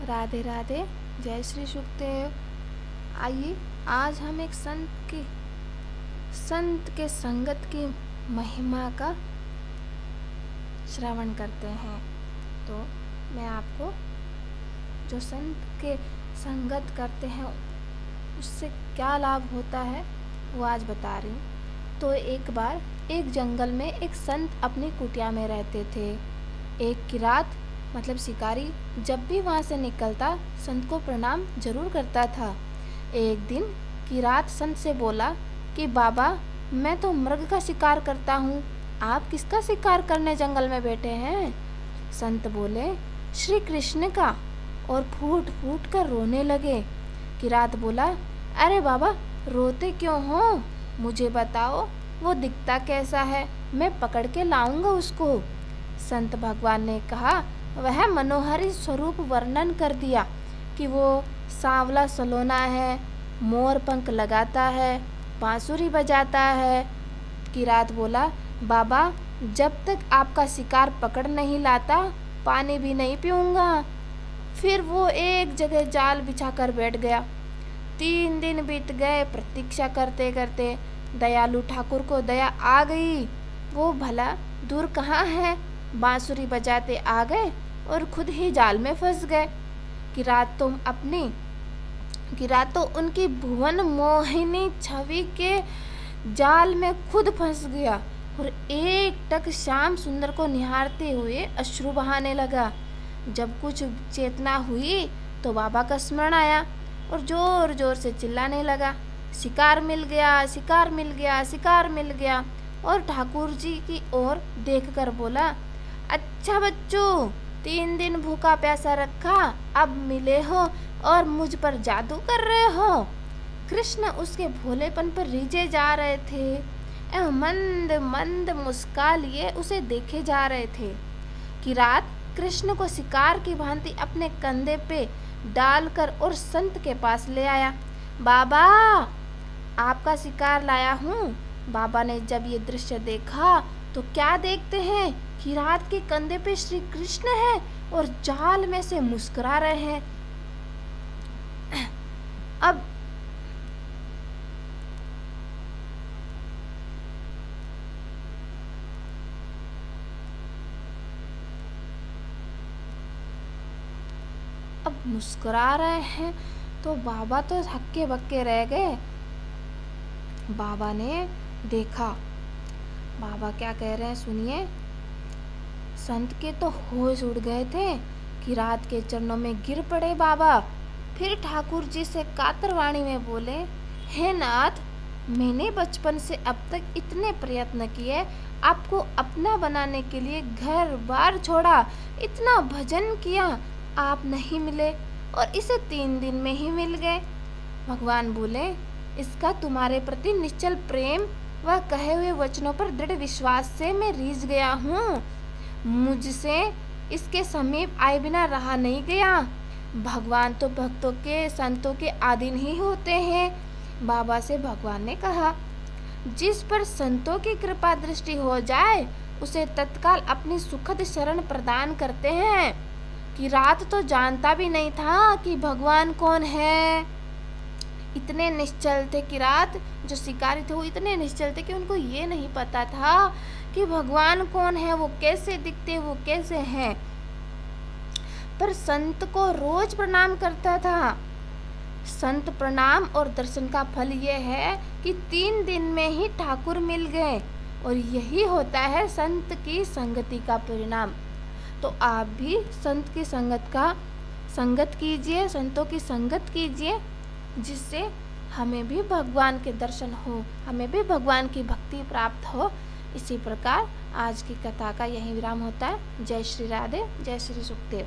राधे राधे। जय श्री सुखदेव। आइए आज हम एक संत के संगत की महिमा का श्रवण करते हैं। तो मैं आपको जो संत के संगत करते हैं उससे क्या लाभ होता है वो आज बता रही हूँ। तो एक बार एक जंगल में एक संत अपनी कुटिया में रहते थे। एक किरात मतलब शिकारी जब भी वहाँ से निकलता संत को प्रणाम जरूर करता था। एक दिन किरात संत से बोला कि बाबा मैं तो मृग का शिकार करता हूँ, आप किसका शिकार करने जंगल में बैठे हैं? संत बोले श्री कृष्ण का, और फूट फूट कर रोने लगे। किरात बोला अरे बाबा रोते क्यों हो, मुझे बताओ वो दिखता कैसा है, मैं पकड़ के लाऊंगा उसको। संत भगवान ने कहा वह मनोहरी स्वरूप वर्णन कर दिया कि वो सांवला सलोना है, मोर पंख लगाता है, बांसुरी बजाता है। किरात बोला बाबा जब तक आपका शिकार पकड़ नहीं लाता पानी भी नहीं पीऊंगा। फिर वो एक जगह जाल बिछा कर बैठ गया। 3 दिन बीत गए प्रतीक्षा करते करते। दयालु ठाकुर को दया आ गई। वो भला दूर कहाँ है, बांसुरी बजाते आ गए और खुद ही जाल में फंस गए। किरात तो उनकी भुवन मोहिनी छवि के जाल में खुद फंस गया और एक टक श्याम सुंदर को निहारते हुए अश्रु बहाने लगा। जब कुछ चेतना हुई तो बाबा का स्मरण आया और जोर जोर से चिल्लाने लगा शिकार मिल गया, शिकार मिल गया, शिकार मिल गया। और ठाकुर जी की ओर देखकर बोला अच्छा बच्चों 3 दिन भूखा प्यासा रखा, अब मिले हो और मुझ पर जादू कर रहे हो। कृष्ण उसके भोलेपन पर रीझे जा रहे थे एवं मंद मंद मुस्का लिए उसे देखे जा रहे थे। किरात कृष्ण को शिकार की भांति अपने कंधे पे डालकर और संत के पास ले आया। बाबा आपका शिकार लाया हूँ। बाबा ने जब ये दृश्य देखा तो क्या देखते हैं, किरात के कंधे पे श्री कृष्ण है और जाल में से मुस्कुरा रहे हैं। अब मुस्कुरा रहे हैं तो बाबा तो हक्के बक्के रह गए। बाबा ने देखा, बाबा क्या कह रहे हैं सुनिए। संत के तो होश उड़ गए थे, किरात के चरणों में गिर पड़े बाबा। फिर ठाकुर जी से कातर वाणी में बोले हे नाथ मैंने बचपन से अब तक इतने प्रयत्न किए, आपको अपना बनाने के लिए घर बार छोड़ा, इतना भजन किया, आप नहीं मिले और इसे 3 दिन में ही मिल गए। भगवान बोले इसका तुम्हारे प्रति निश्चल प्रेम व कहे हुए वचनों पर दृढ़ विश्वास से मैं रीझ गया हूँ। मुझसे इसके समीप आए बिना रहा नहीं गया। भगवान तो भक्तों के संतों के अधीन ही होते हैं। बाबा से भगवान ने कहा जिस पर संतों की कृपा दृष्टि हो जाए उसे तत्काल अपनी सुखद शरण प्रदान करते हैं। किरात तो जानता भी नहीं था कि भगवान कौन है। इतने निश्चल थे किरात जो शिकारी थे, वो इतने निश्चल थे कि उनको ये नहीं पता था कि भगवान कौन है, वो कैसे दिखते, वो कैसे हैं। पर संत को रोज प्रणाम करता था। संत प्रणाम और दर्शन का फल ये है कि 3 दिन में ही ठाकुर मिल गए और यही होता है संत की संगति का परिणाम। तो आप भी संत की संगत कीजिए, संतों की संगत कीजिए, जिससे हमें भी भगवान के दर्शन हो, हमें भी भगवान की भक्ति प्राप्त हो। इसी प्रकार आज की कथा का यही विराम होता है। जय श्री राधे, जय श्री सुखदेव।